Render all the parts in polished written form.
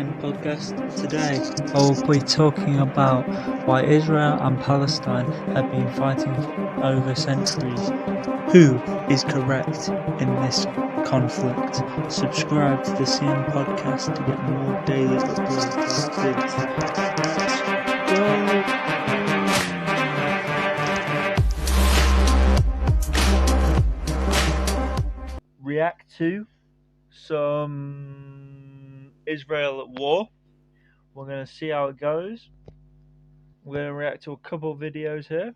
Podcast. Today I will be talking about why Israel and Palestine have been fighting for over centuries. Who is correct in this conflict? Subscribe to the CN Podcast to get more daily uploads like this. Let's go! React to some Israel at war. We're going to see how it goes. We're going to react to a couple of videos here.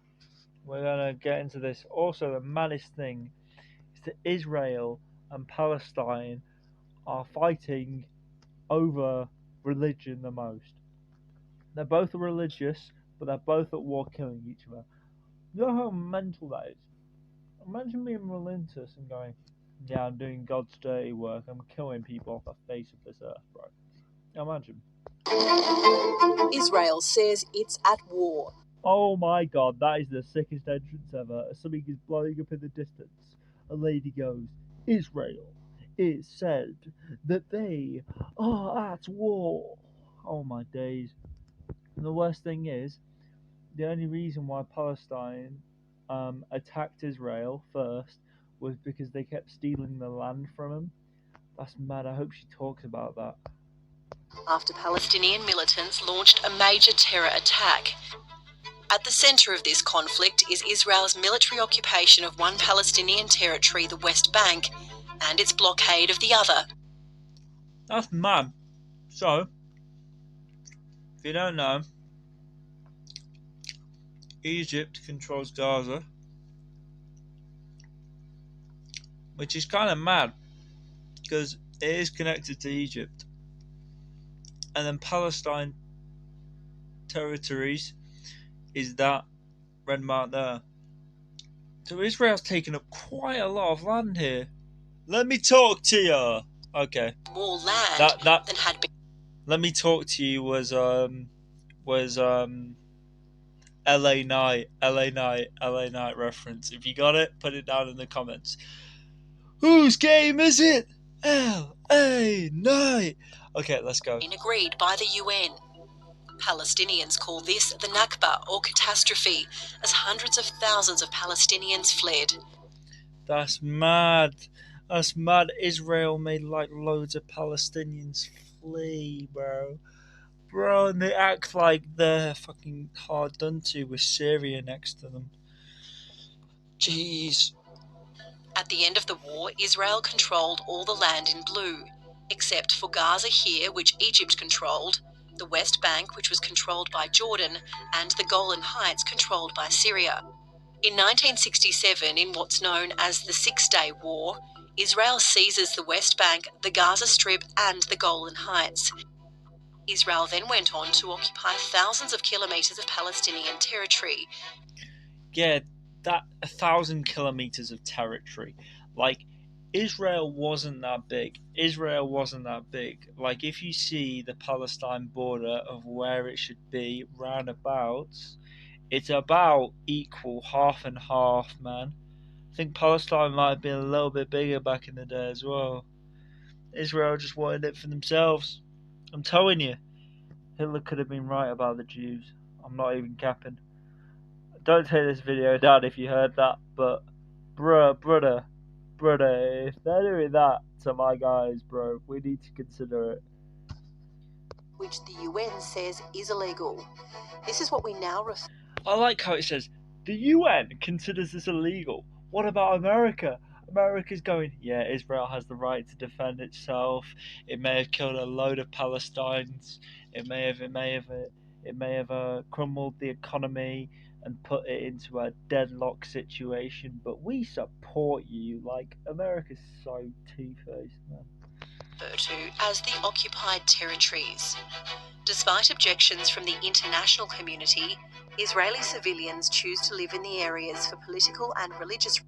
We're going to get into this. Also, the maddest thing is that Israel and Palestine are fighting over religion the most. They're both religious, but they're both at war killing each other. You know how mental that is? Imagine being religious and going, yeah, I'm doing God's dirty work. I'm killing people off the face of this earth, bro. Imagine. Israel says it's at war. Oh my god, that is the sickest entrance ever. Something is blowing up in the distance. A lady goes, Israel, it said that they are at war. Oh my days. And the worst thing is, the only reason why Palestine attacked Israel first was because they kept stealing the land from them. That's mad. I hope she talks about that. After Palestinian militants launched a major terror attack. At the centre of this conflict is Israel's military occupation of one Palestinian territory, the West Bank, and its blockade of the other. That's mad. So, if you don't know, Egypt controls Gaza, which is kind of mad because it is connected to Egypt. And then Palestine territories is that red mark there. So Israel's taken up quite a lot of land here. Let me talk to you. Okay. More land than had been. Let me talk to you was LA Night reference. If you got it, put it down in the comments. Whose game is it? LA Night. Okay, let's go. Agreed by the UN. Palestinians call this the Nakba, or catastrophe, as hundreds of thousands of Palestinians fled. That's mad. That's mad. Israel made like loads of Palestinians flee, bro. Bro, and they act like they're fucking hard done to with Syria next to them. Jeez. At the end of the war, Israel controlled all the land in blue, except for Gaza here, which Egypt controlled, the West Bank, which was controlled by Jordan, and the Golan Heights, controlled by Syria. In 1967, in what's known as the Six-Day War, Israel seizes the West Bank, the Gaza Strip, and the Golan Heights. Israel then went on to occupy thousands of kilometres of Palestinian territory. Yeah, that 1,000 kilometres of territory. Like, Israel wasn't that big. Like, if you see the Palestine border of where it should be, roundabouts, it's about equal, half and half, man. I think Palestine might have been a little bit bigger back in the day as well. Israel just wanted it for themselves. I'm telling you, Hitler could have been right about the Jews. I'm not even capping. Don't take this video down if you heard that, but brother, if they're doing that to my guys, bro, we need to consider it. Which the UN says is illegal. This is what we now refer. I like how it says, the UN considers this illegal. What about America? America's going, yeah, Israel has the right to defend itself. It may have killed a load of Palestinians. It may have crumbled the economy and put it into a deadlock situation. But we support you. Like, America's so two-faced, man. To as the occupied territories. Despite objections from the international community, Israeli civilians choose to live in the areas for political and religious.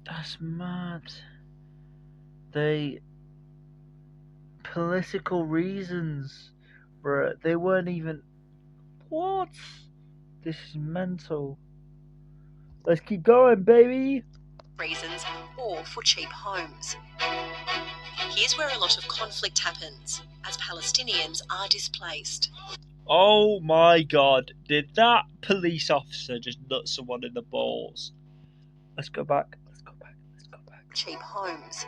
That's mad. Political reasons, bro. They weren't even. What? This is mental. Let's keep going, baby. Reasons or for cheap homes. Here's where a lot of conflict happens, as Palestinians are displaced. Oh my god, did that police officer just nut someone in the balls? Let's go back. Cheap homes.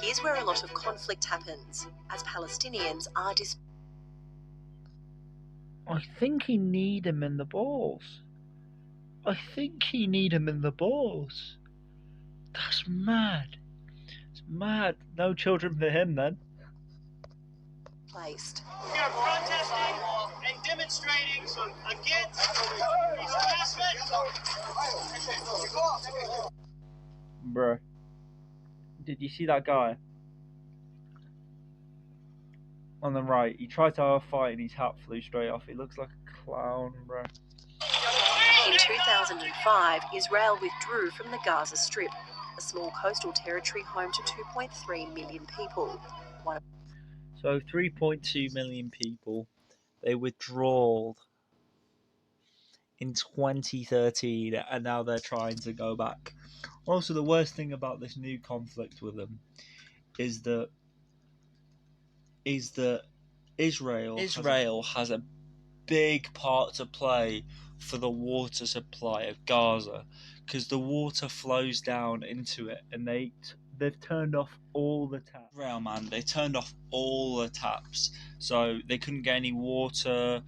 Here's where a lot of conflict happens, as Palestinians are displaced. I think he need him in the balls. That's mad. It's mad. No children for him then. Placed. We are protesting and demonstrating against harassment. Bruh. Did you see that guy? On the right, he tried to have a fight and his hat flew straight off. He looks like a clown, bruh. In 2005, Israel withdrew from the Gaza Strip, a small coastal territory home to 2.3 million people. So 3.2 million people, they withdrew in 2013, and now they're trying to go back. Also, the worst thing about this new conflict with them is that Israel has a big part to play for the water supply of Gaza, because the water flows down into it, and they've turned off all the taps. Israel, man, they turned off all the taps, so they couldn't get any water.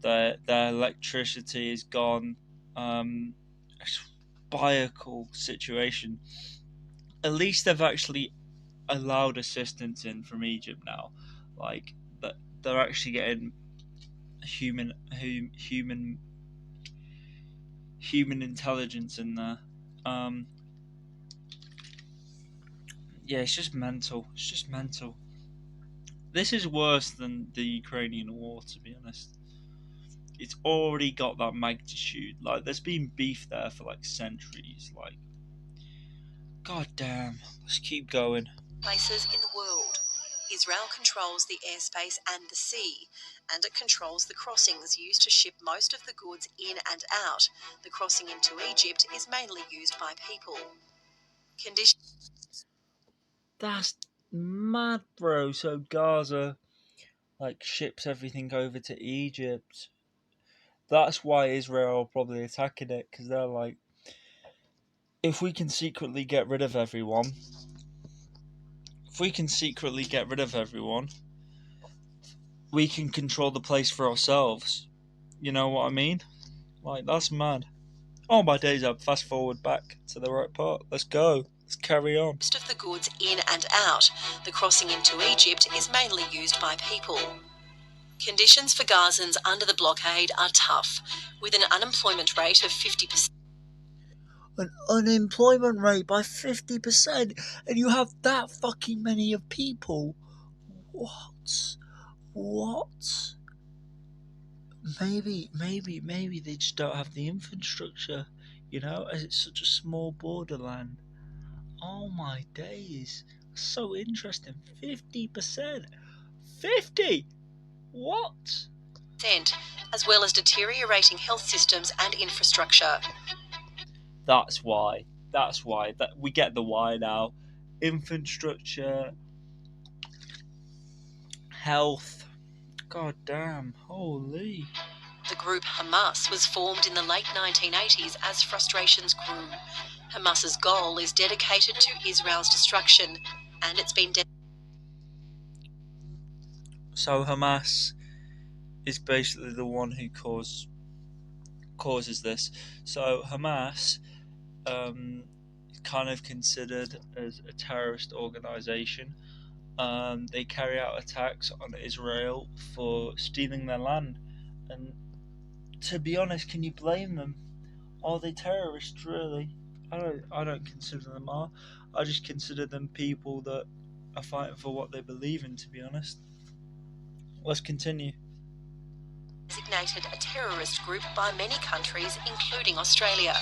Their electricity is gone. It's a biblical situation. At least they've actually allowed assistance in from Egypt now, like that they're actually getting human intelligence in there. Yeah, it's just mental. This is worse than the Ukrainian war, to be honest. It's already got that magnitude. Like, there's been beef there for like centuries. Like, god damn. Let's keep going. Places in the world. Israel controls the airspace and the sea, and it controls the crossings used to ship most of the goods in and out. The crossing into Egypt is mainly used by people. That's mad, bro. So Gaza, like, ships everything over to Egypt. That's why Israel are probably attacking it, because they're like, if we can secretly get rid of everyone, we can control the place for ourselves. You know what I mean? Like, that's mad. Oh, my days up. Fast forward back to the right part. Let's go. Let's carry on. Most of the goods in and out. The crossing into Egypt is mainly used by people. Conditions for Gazans under the blockade are tough, with an unemployment rate of 50%. An unemployment rate by 50%, and you have that fucking many of people. What? Maybe they just don't have the infrastructure, as it's such a small borderland. Oh my days. So interesting. 50%. 50! What? As well as deteriorating health systems and infrastructure. That's why. That we get the why now. Infrastructure, health. God damn. Holy. The group Hamas was formed in the late 1980s as frustrations grew. Hamas's goal is dedicated to Israel's destruction, and it's been So Hamas is basically the one who causes this. So Hamas is kind of considered as a terrorist organization. They carry out attacks on Israel for stealing their land, and to be honest, can you blame them? Are they terrorists, really? I don't consider them are. I just consider them people that are fighting for what they believe in, to be honest. Let's continue. Designated a terrorist group by many countries, including Australia.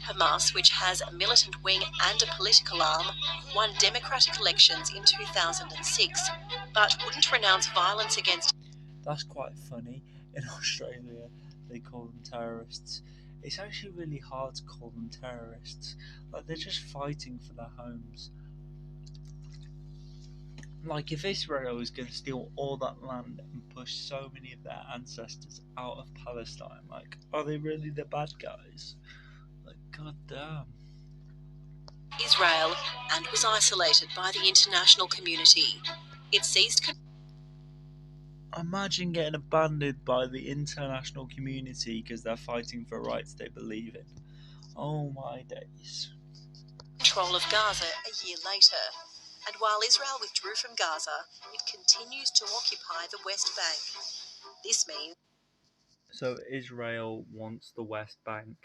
Hamas, which has a militant wing and a political arm, won democratic elections in 2006, but wouldn't renounce violence against. That's quite funny. In Australia, they call them terrorists. it's actually really hard to call them terrorists. Like, they're just fighting for their homes. Like, if Israel is going to steal all that land and push so many of their ancestors out of Palestine, like, are they really the bad guys? Like, goddamn. Israel and was isolated by the international community. It ceased Imagine getting abandoned by the international community because they're fighting for rights they believe in. Oh my days. control of Gaza a year later. And while Israel withdrew from Gaza, it continues to occupy the West Bank. This means So Israel wants the West Bank.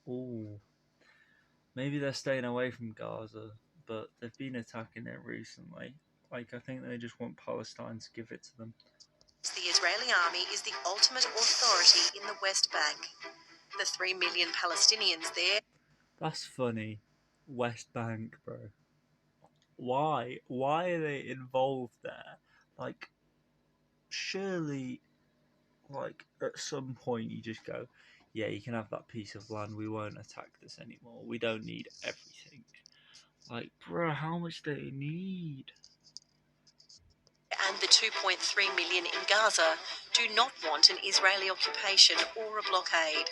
Ooh. Maybe they're staying away from Gaza, but they've been attacking it recently. Like, I think they just want Palestine to give it to them. the Israeli army is the ultimate authority in the West Bank. The 3 million Palestinians there. That's funny. West Bank, bro. Why? Why are they involved there? Like, surely, like, at some point you just go, yeah, you can have that piece of land. We won't attack this anymore. We don't need everything. Like, bro, how much do they need? And the 2.3 million in Gaza do not want an Israeli occupation or a blockade.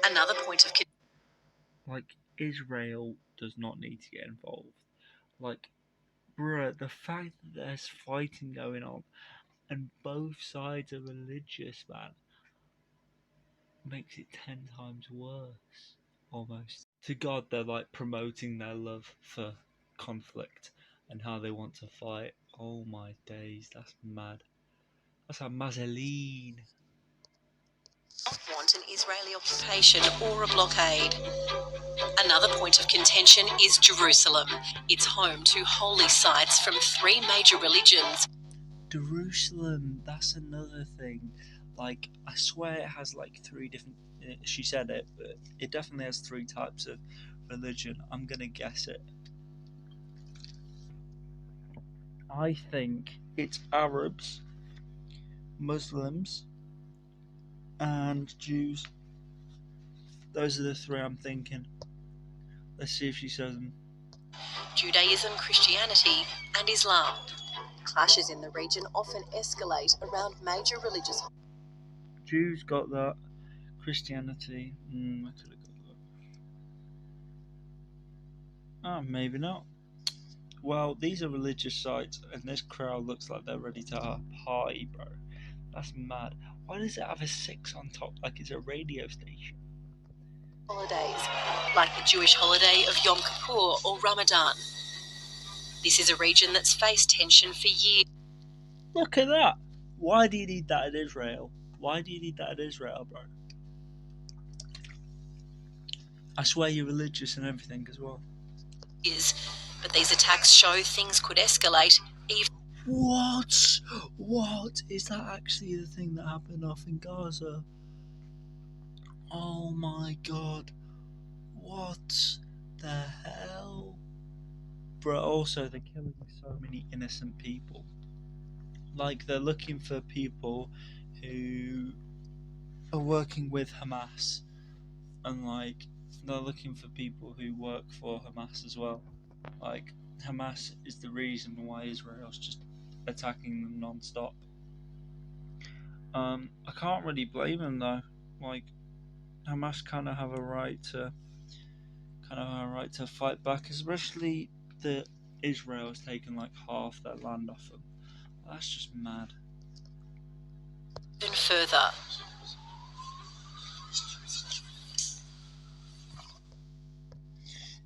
Another point of Like, Israel does not need to get involved. Like, bruh, the fact that there's fighting going on and both sides are religious, man, makes it 10 times worse. Almost. To God, they're like promoting their love for conflict and how they want to fight. Oh my days, that's mad. That's a mazzoline. not want an Israeli occupation or a blockade. Another point of contention is Jerusalem. It's home to holy sites from 3 major religions. Jerusalem, that's another thing. Like, I swear it has like 3 different. She said it, but it definitely has 3 types of religion. I'm gonna guess it. I think it's Arabs, Muslims, and Jews. Those are the 3 I'm thinking. Let's see if she says them. Judaism, Christianity, and Islam. Clashes in the region often escalate around major religious. Jews got that. Christianity. I could have got that. Oh, maybe not. Well, these are religious sites, and this crowd looks like they're ready to party, bro. That's mad. Why does it have a 6 on top like it's a radio station? Holidays, like the Jewish holiday of Yom Kippur or Ramadan. This is a region that's faced tension for years. Look at that. Why do you need that in Israel? Why do you need that in Israel, bro? I swear you're religious and everything as well. But these attacks show things could escalate even. What? What? Is that actually the thing that happened off in Gaza? Oh my god. What the hell? But also, they're killing so many innocent people. Like, they're looking for people who are working with Hamas. And, like, they're looking for people who work for Hamas as well. Like, Hamas is the reason why Israel's just attacking them non-stop. I can't really blame them though. Like, Hamas kind of have a right to fight back, especially that Israel has taken like half their land off them. That's just mad. Further.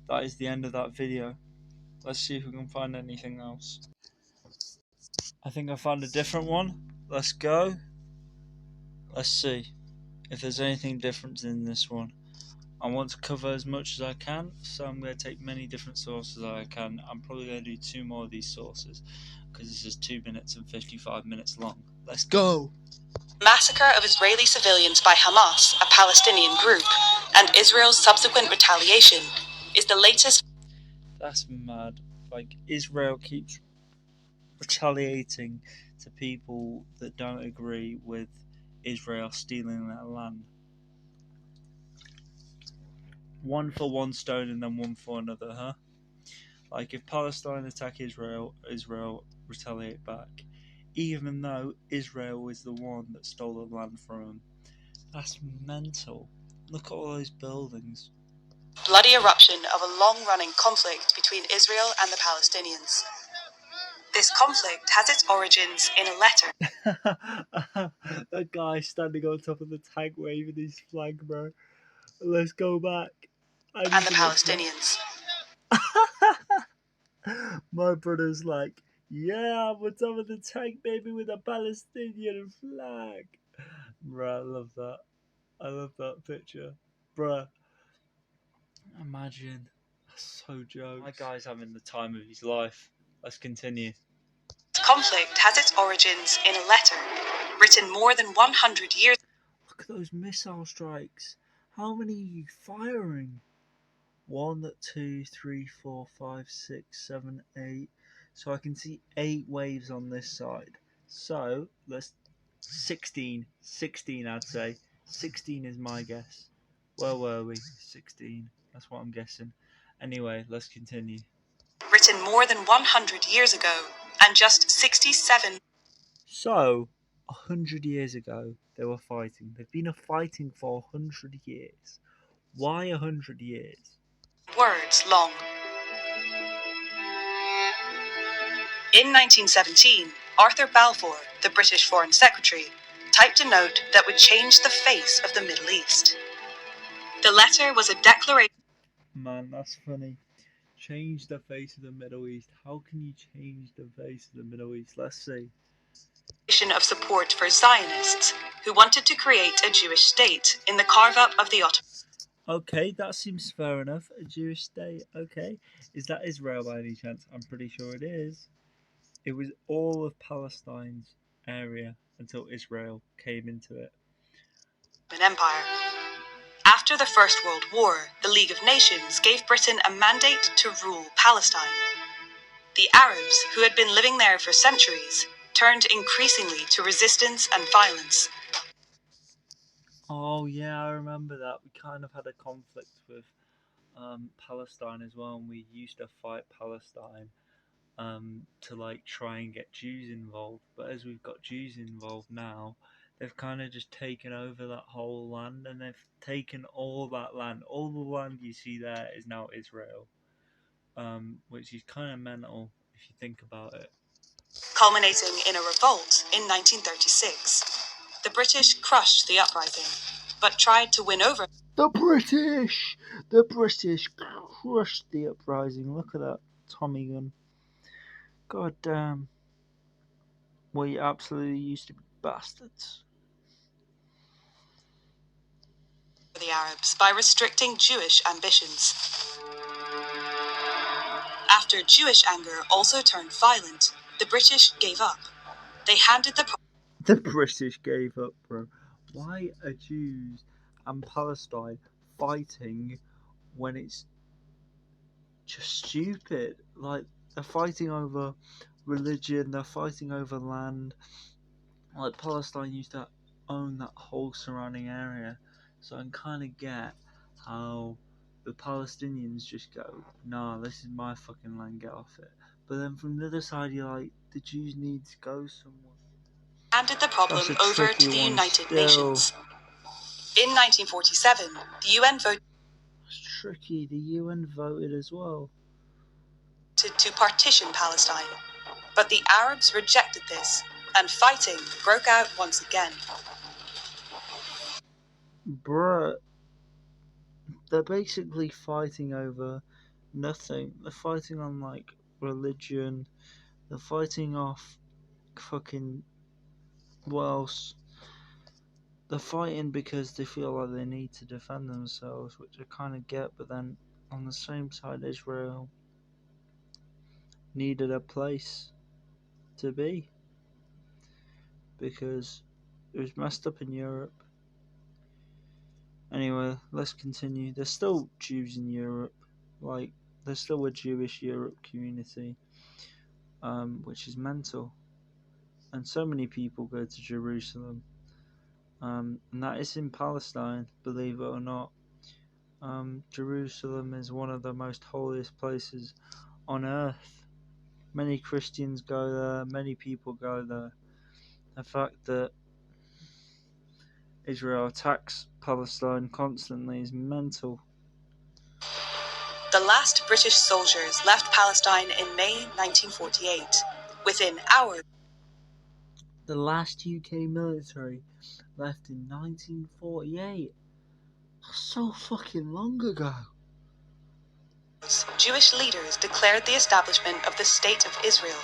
That is the end of that video. Let's see if we can find anything else. I think I found a different one. Let's go. Let's see if there's anything different in this one. I want to cover as much as I can, so I'm going to take many different sources that I can. I'm probably going to do 2 more of these sources because this is 2 minutes and 55 minutes long. Let's go! Massacre of Israeli civilians by Hamas, a Palestinian group, and Israel's subsequent retaliation is the latest. That's mad. Like, Israel keeps retaliating to people that don't agree with Israel stealing their land. one for one stone and then one for another, huh? Like if Palestine attack Israel, Israel retaliate back, even though Israel is the one that stole the land from them. That's mental. Look at all those buildings. Bloody eruption of a long-running conflict between Israel and the Palestinians. This conflict has its origins in a letter. That guy standing on top of the tank waving his flag, bro. Let's go back. And the Palestinians. My brother's like, yeah, I'm on top of the tank, baby, with a Palestinian flag. Bruh, I love that. I love that picture. Bruh, imagine. That's so jokes. My guy's having the time of his life. Let's continue. This conflict has its origins in a letter written more than 100 years. Look at those missile strikes. How many are you firing? 1, 2, 3, 4, 5, 6, 7, 8. So I can see 8 waves on this side. So let's 16. 16, I'd say. 16 is my guess. Where were we? 16. That's what I'm guessing. Anyway, let's continue. Written more than 100 years ago, and just 67. So, 100 years ago, they were fighting. They've been fighting for 100 years. Why 100 years? Words long. In 1917, Arthur Balfour, the British Foreign Secretary, typed a note that would change the face of the Middle East. The letter was a declaration. Man, that's funny. Change the face of the Middle East. How can you change the face of the Middle East? Let's see. Of support for Zionists who wanted to create a Jewish state in the carve-up of the Ottoman. Okay, that seems fair enough. A Jewish state. Okay. Is that Israel by any chance? I'm pretty sure it is. It was all of Palestine's area until Israel came into it. Empire. After the First World War, the League of Nations gave Britain a mandate to rule Palestine. The Arabs, who had been living there for centuries, turned increasingly to resistance and violence. Oh yeah, I remember that. We kind of had a conflict with Palestine as well, and we used to fight Palestine to like try and get Jews involved. But as we've got Jews involved now, they've kind of just taken over that whole land, and they've taken all that land. All the land you see there is now Israel, which is kind of mental if you think about it. Culminating in a revolt in 1936. The British crushed the uprising, but tried to win over. The British crushed the uprising. Look at that Tommy gun. God damn. We absolutely used to be bastards. The Arabs by restricting Jewish ambitions. After Jewish anger also turned violent, the British gave up. They handed The British gave up, bro. Why are Jews and Palestine fighting when it's just stupid? Like, they're fighting over religion, they're fighting over land. Like, Palestine used to own that whole surrounding area. So I can kind of get how the Palestinians just go, nah, this is my fucking land, get off it. But then from the other side, you're like, the Jews need to go somewhere. handed the problem over to the United Nations. In 1947, the UN voted. It's tricky. The UN voted as well. To partition Palestine, but the Arabs rejected this, and fighting broke out once again. Bruh, they're basically fighting over nothing. They're fighting on like religion. They're fighting off fucking what else? They're fighting because they feel like they need to defend themselves, which I kind of get. But then on the same side, Israel needed a place to be because it was messed up in Europe. Anyway, let's continue. There's still Jews in Europe, like there's still a Jewish Europe community, which is mental, and so many people go to Jerusalem, and that is in Palestine, believe it or not. Jerusalem is one of the most holiest places on earth. Many Christians go there, many people go there. The fact that Israel attacks Palestine constantly is mental. The last British soldiers left Palestine in May 1948. Within hours, The last UK military left in 1948. That's so fucking long ago. Jewish leaders declared the establishment of the State of Israel.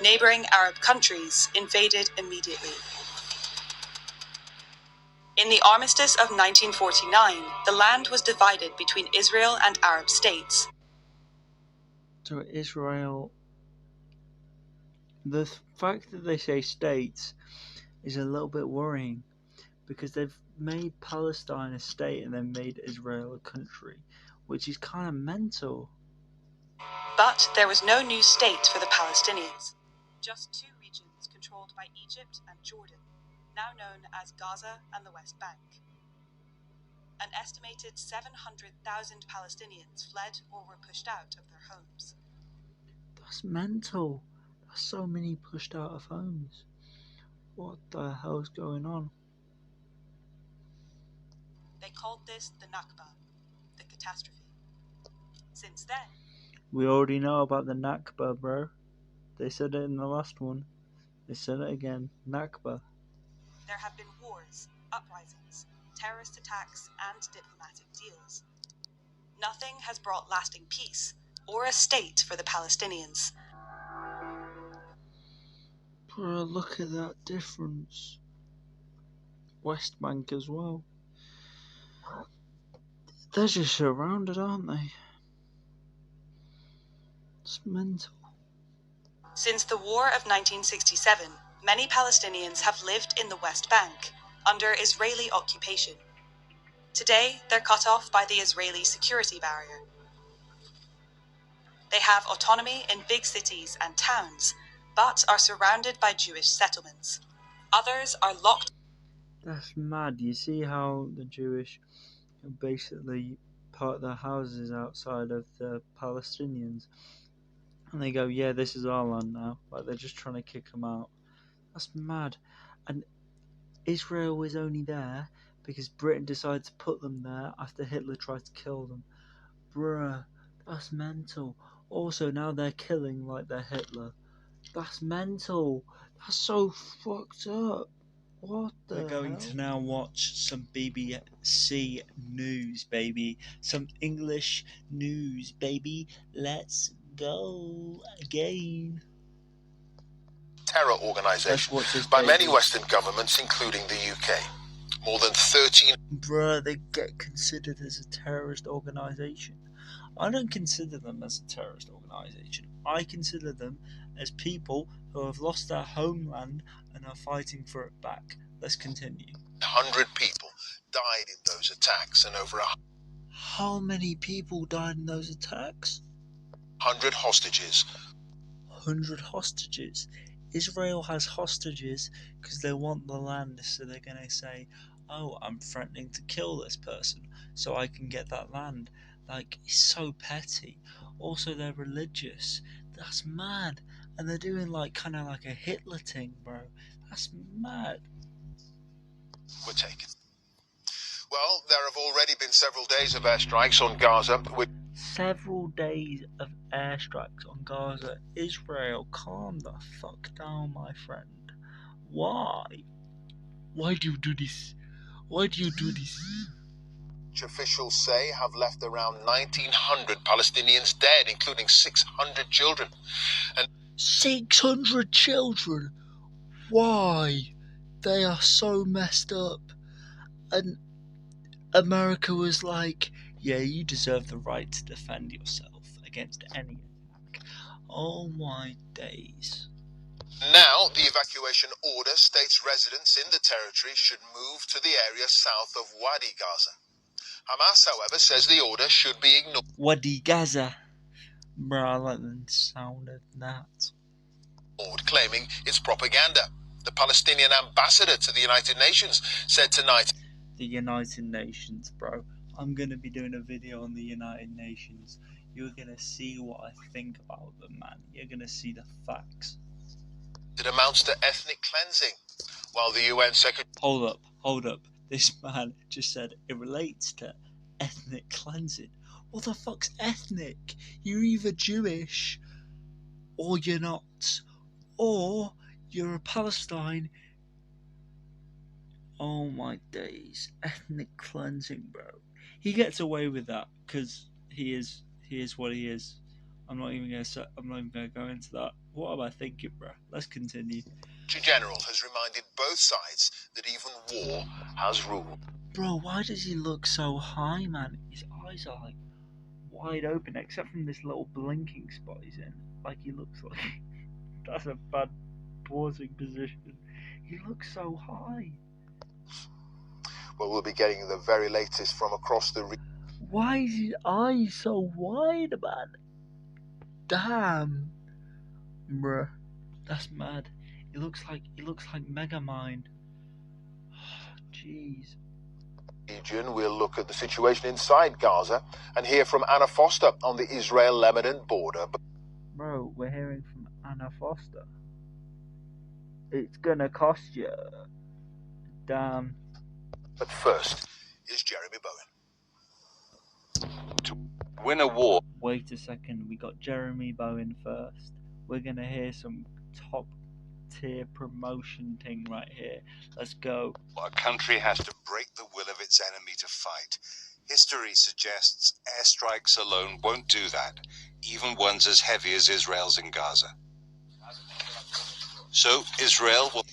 Neighboring Arab countries invaded immediately. In the armistice of 1949, the land was divided between Israel and Arab states. So Israel, the fact that they say states is a little bit worrying, because they've made Palestine a state and they've made Israel a country, which is kind of mental. But there was no new state for the Palestinians. Just two regions controlled by Egypt and Jordan, now known as Gaza and the West Bank. An estimated 700,000 Palestinians fled or were pushed out of their homes. That's mental. There's so many pushed out of homes. What the hell's going on? They called this the Nakba, the catastrophe. Since then, We already know about the Nakba, bro. They said it in the last one. They said it again. Nakba. there have been wars, uprisings, terrorist attacks, and diplomatic deals. Nothing has brought lasting peace or a state for the Palestinians. Bro, look at that difference. West Bank as well. They're just surrounded, aren't they? It's mental. Since the War of 1967, many Palestinians have lived in the West Bank under Israeli occupation. Today, they're cut off by the Israeli security barrier. They have autonomy in big cities and towns, but are surrounded by Jewish settlements. Others are locked. That's mad. You see how the Jewish basically park their houses outside of the Palestinians, and they go, yeah, this is our land now. Like, they're just trying to kick them out. That's mad. And Israel is only there because Britain decided to put them there after Hitler tried to kill them. Bruh, that's mental. Also, now they're killing like they're Hitler. That's mental. That's so fucked up. What the hell? We're going to now watch some BBC news, baby. Some English news, baby. Let's go again. Terror organisation by many Western governments, including the UK. More than 13. Bruh, they get considered as a terrorist organisation. I don't consider them as a terrorist organisation. I consider them as people who have lost their homeland and are fighting for it back. Let's continue. 100 people died in those attacks, and over How many people died in those attacks? 100 hostages. 100 hostages. Israel has hostages because they want the land, so they're going to say, oh, I'm threatening to kill this person so I can get that land. Like, it's so petty. Also, they're religious. That's mad. And they're doing like kind of like a Hitler thing, bro. That's mad. Were taken. Well, there have already been several days of airstrikes on Gaza. Several days of airstrikes on Gaza. Israel, calm the fuck down, my friend. Why? Why do you do this? Why do you do this? Which officials say have left around 1,900 Palestinians dead, including 600 children. And 600 children? Why? They are so messed up. And America was like, yeah, you deserve the right to defend yourself against any attack. Oh my days. Now, the evacuation order states residents in the territory should move to the area south of Wadi Gaza. Hamas, however, says the order should be ignored. Wadi Gaza. Bro, I like the sound of that. Claiming it's propaganda. The Palestinian ambassador to the United Nations said tonight. The United Nations, bro. I'm going to be doing a video on the United Nations. You're going to see what I think about them, man. You're going to see the facts. It amounts to ethnic cleansing, while the UN Secretary... Hold up. This man just said it relates to ethnic cleansing. What the fuck's ethnic? You're either Jewish or you're not. Or you're a Palestine. Oh my days. Ethnic cleansing, bro. He gets away with that because he is what he is. I'm not even gonna go into that. What am I thinking, bro? Let's continue. General has reminded both sides that even war has rules. Bro, why does he look so high, man? His eyes are like wide open, except from this little blinking spot he's in. Like he looks like that's a bad pausing position. He looks so high. Well, we'll be getting the very latest from across the region. Why is his eyes so wide, man? Damn, bruh, that's mad. He looks like Megamind. Jeez. We'll look at the situation inside Gaza and hear from Anna Foster on the Israel-Lebanon border. Bro, we're hearing from Anna Foster. It's gonna cost you. Damn. But first is Jeremy Bowen. To win a war. Wait a second, we got Jeremy Bowen first. We're gonna hear some top tier promotion thing right here. Let's go. A country has to break the will of its enemy to fight. History suggests airstrikes alone won't do that, even ones as heavy as Israel's in Gaza. So Israel will...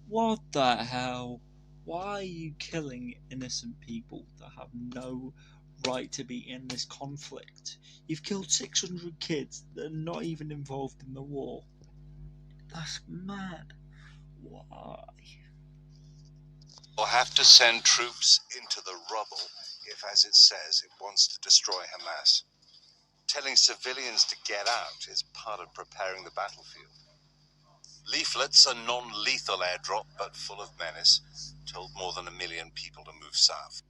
What the hell? Why are you killing innocent people that have no right to be in this conflict? You've killed 600 kids that are not even involved in the war. That's mad. Why? Will have to send troops into the rubble if, as it says, it wants to destroy Hamas. Telling civilians to get out is part of preparing the battlefield. Leaflets, a non-lethal airdrop but full of menace, told more than 1 million people to move south.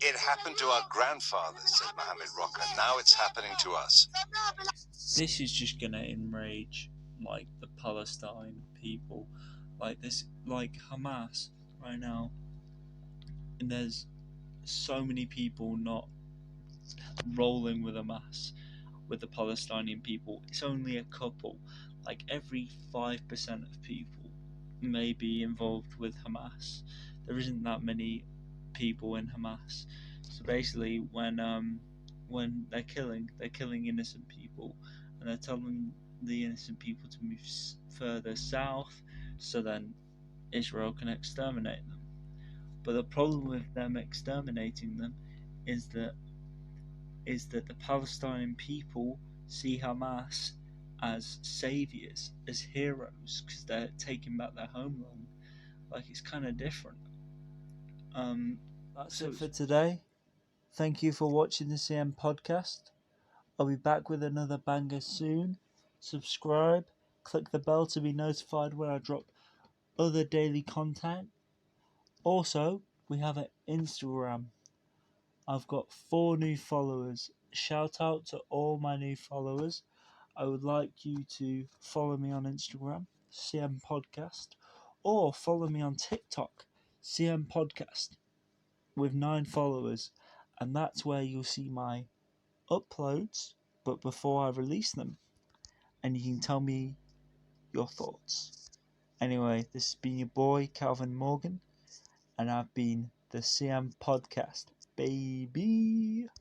It happened to our grandfathers, said Mohammed Rocker. Now it's happening to us. This is just gonna enrage like the Palestine people, like Hamas right now. And there's so many people not rolling with Hamas, with the Palestinian people. It's only a couple. Like every 5% of people may be involved with Hamas. There isn't that many people in Hamas. So basically, when they're killing innocent people, and they're telling the innocent people to move further south, so then Israel can exterminate them. But the problem with them exterminating them is that the Palestinian people see Hamas as saviors, as heroes, because they're taking back their homeland. Like it's kind of different. That's it for today. Thank you for watching the CM podcast. I'll be back with another banger soon. Subscribe, click the bell to be notified when I drop other daily content. Also, we have an Instagram. I've got 4 new followers. Shout out to all my new followers. I would like you to follow me on Instagram, CM Podcast, or follow me on TikTok, CM Podcast, with 9 followers. And that's where you'll see my uploads, but before I release them. And you can tell me your thoughts. Anyway, this has been your boy, Calvin Morgan, and I've been the CM Podcast, baby.